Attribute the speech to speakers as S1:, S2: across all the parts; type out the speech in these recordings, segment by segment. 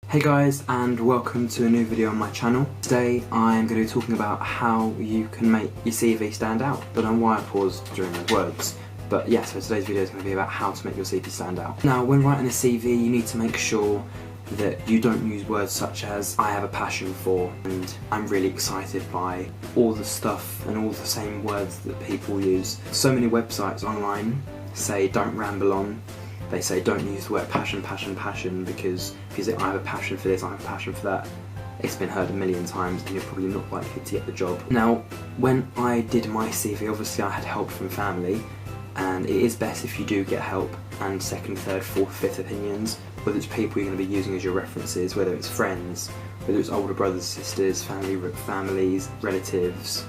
S1: Hey guys, and welcome to a new video on my channel. Today I'm going to be talking about how you can make your CV stand out. Don't know why I paused during those words, but yeah, so today's video is going to be about how to make your CV stand out. Now, when writing a CV, you need to make sure that you don't use words such as I have a passion for and I'm really excited by, all the stuff and all the same words that people use. So many websites online say don't ramble on. They say don't use the word passion because if you say I have a passion for this, I have a passion for that, it's been heard a million times and you're probably not likely to get the job. Now, when I did my CV, obviously I had help from family, and it is best if you do get help and second, third, fourth, fifth opinions, whether it's people you're going to be using as your references, whether it's friends, whether it's older brothers, sisters, families, relatives,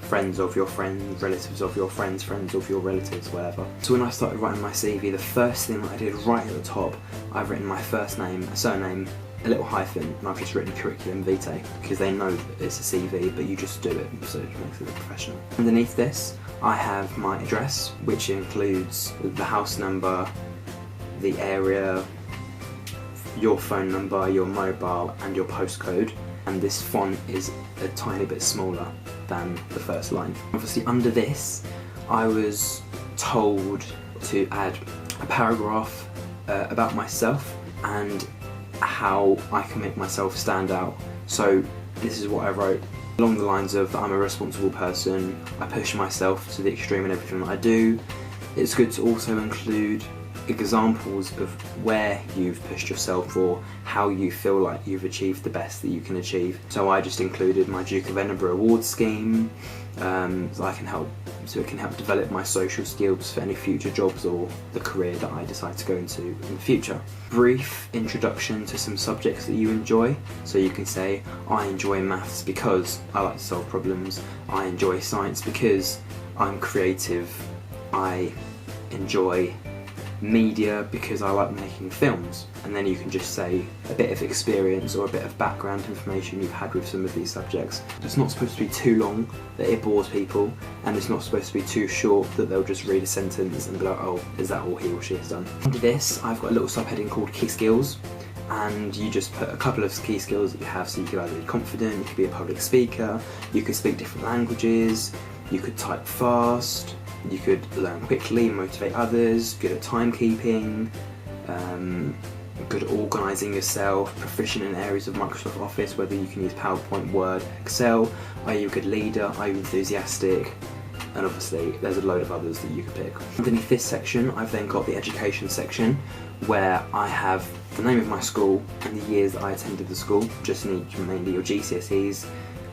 S1: friends of your friends, relatives of your friends, friends of your relatives, whatever. So when I started writing my CV, the first thing that I did right at the top, I've written my first name, a surname, a little hyphen, and I've just written curriculum vitae, because they know that it's a CV, but you just do it, so it makes it look professional. Underneath this, I have my address, which includes the house number, the area, your phone number, your mobile, and your postcode. And this font is a tiny bit smaller than the first line. Obviously under this I was told to add a paragraph about myself and how I can make myself stand out. So this is what I wrote, along the lines of I'm a responsible person, I push myself to the extreme in everything that I do. It's good to also include examples of where you've pushed yourself or how you feel like you've achieved the best that you can achieve. So I just included my Duke of Edinburgh award scheme, so it can help develop my social skills for any future jobs or the career that I decide to go into in the future. Brief introduction to some subjects that you enjoy, so you can say I enjoy maths because I like to solve problems, I enjoy science because I'm creative, I enjoy media because I like making films, and then you can just say a bit of experience or a bit of background information you've had with some of these subjects. It's not supposed to be too long that it bores people, and it's not supposed to be too short that they'll just read a sentence and be like, oh, is that all he or she has done? Under this, I've got a little subheading called key skills, and you just put a couple of key skills that you have. So you could either be confident, you could be a public speaker, you could speak different languages, you could type fast, you could learn quickly, motivate others, good at timekeeping, good at organising yourself, proficient in areas of Microsoft Office, whether you can use PowerPoint, Word, Excel, are you a good leader, are you enthusiastic, and obviously there's a load of others that you could pick. Underneath this section, I've then got the education section, where I have the name of my school and the years that I attended the school. Just need mainly your GCSEs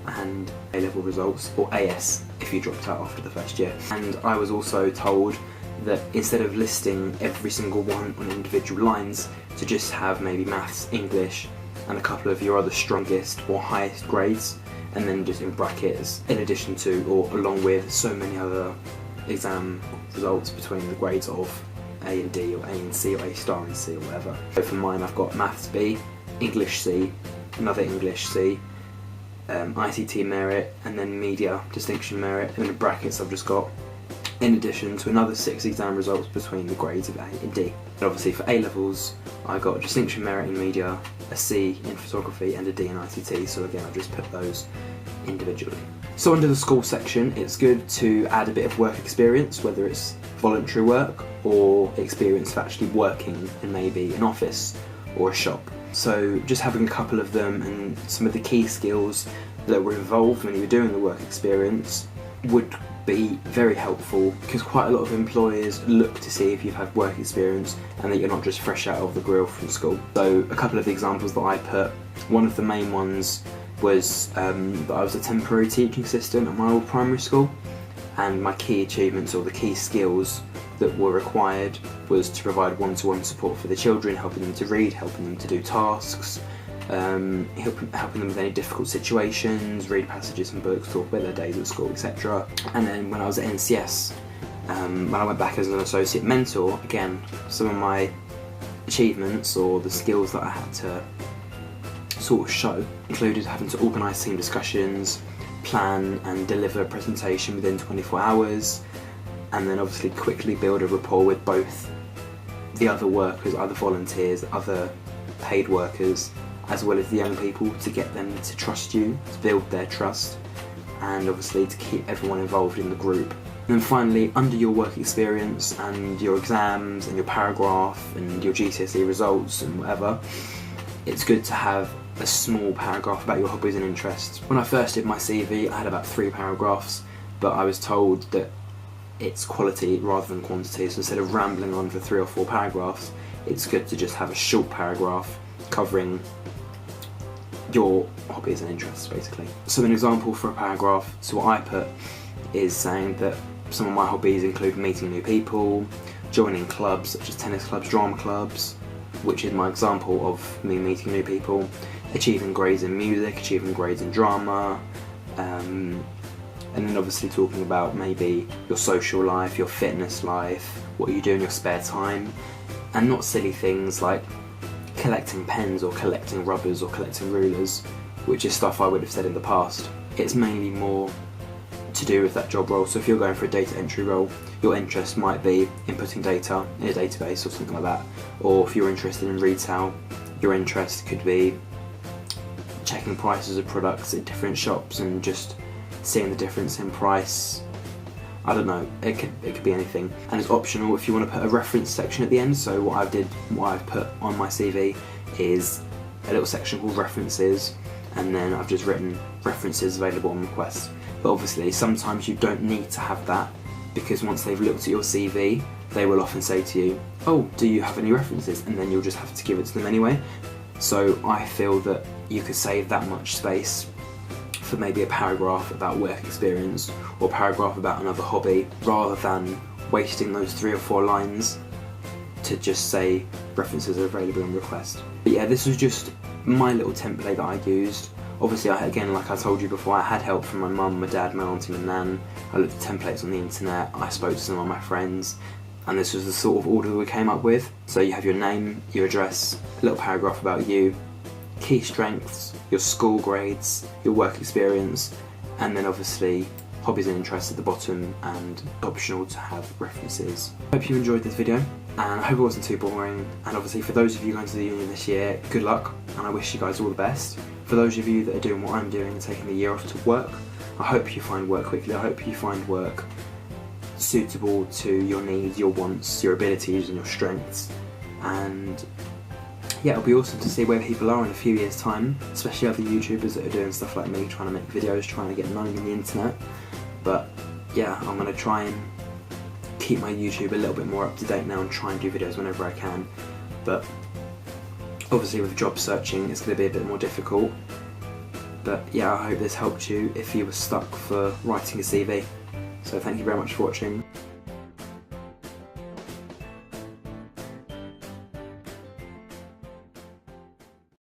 S1: and A-level results, or AS if you dropped out after the first year. And I was also told that instead of listing every single one on individual lines, to just have maybe maths, English, and a couple of your other strongest or highest grades, and then just in brackets, in addition to or along with so many other exam results between the grades of A and D, or A and C, or A star and C, or whatever. So for mine, I've got maths B, English C, another English C, ICT merit, and then media distinction merit, and in brackets I've just got in addition to another 6 exam results between the grades of A and D. And obviously for A levels I got distinction merit in media, a C in photography, and a D in ICT, so again I've just put those individually. So under the school section, it's good to add a bit of work experience, whether it's voluntary work or experience of actually working in maybe an office or a shop. So just having a couple of them and some of the key skills that were involved when you were doing the work experience would be very helpful, because quite a lot of employers look to see if you've had work experience and that you're not just fresh out of the grill from school. So a couple of examples that I put, one of the main ones was that I was a temporary teaching assistant at my old primary school, and my key achievements or the key skills that were required was to provide one-to-one support for the children, helping them to read, helping them to do tasks, helping them with any difficult situations, read passages from books, talk about their days at school, etc. And then when I was at NCS, when I went back as an associate mentor, again, some of my achievements or the skills that I had to sort of show included having to organise team discussions, plan and deliver a presentation within 24 hours, and then obviously quickly build a rapport with both the other workers, other volunteers, other paid workers as well as the young people, to get them to trust you, to build their trust, and obviously to keep everyone involved in the group. And then finally, under your work experience and your exams and your paragraph and your GCSE results and whatever, it's good to have a small paragraph about your hobbies and interests. When I first did my CV, I had about 3 paragraphs, but I was told that it's quality rather than quantity, so instead of rambling on for 3 or 4 paragraphs, it's good to just have a short paragraph covering your hobbies and interests, basically. So an example for a paragraph, so what I put is saying that some of my hobbies include meeting new people, joining clubs such as tennis clubs, drama clubs, which is my example of me meeting new people, achieving grades in music, achieving grades in drama, and then obviously talking about maybe your social life, your fitness life, what you do in your spare time, and not silly things like collecting pens or collecting rubbers or collecting rulers, which is stuff I would have said in the past. It's mainly more to do with that job role. So if you're going for a data entry role, your interest might be inputting data in a database or something like that. Or if you're interested in retail, your interest could be checking prices of products at different shops and just seeing the difference in price. I don't know, it could be anything. And it's optional if you want to put a reference section at the end. So what I've put on my CV is a little section called references, and then I've just written references available on request. But obviously sometimes you don't need to have that, because once they've looked at your CV, they will often say to you, oh, do you have any references? And then you'll just have to give it to them anyway. So I feel that you could save that much space for maybe a paragraph about work experience or a paragraph about another hobby, rather than wasting those 3 or 4 lines to just say references are available on request. But yeah, this was just my little template that I used. Obviously, again, like I told you before, I had help from my mum, my dad, my auntie, my nan. I looked at templates on the internet, I spoke to some of my friends, and this was the sort of order we came up with. So you have your name, your address, a little paragraph about you, key strengths, your school grades, your work experience, and then obviously hobbies and interests at the bottom, and optional to have references. Hope you enjoyed this video, and I hope it wasn't too boring. And obviously for those of you going to the uni this year, good luck, and I wish you guys all the best. For those of you that are doing what I'm doing and taking the year off to work, I hope you find work quickly. I hope you find work suitable to your needs, your wants, your abilities and your strengths. And yeah, it'll be awesome to see where people are in a few years' time, especially other YouTubers that are doing stuff like me, trying to make videos, trying to get known on the internet. But yeah, I'm going to try and keep my YouTube a little bit more up to date now and try and do videos whenever I can. But obviously with job searching it's going to be a bit more difficult. But yeah, I hope this helped you if you were stuck for writing a CV. So thank you very much for watching.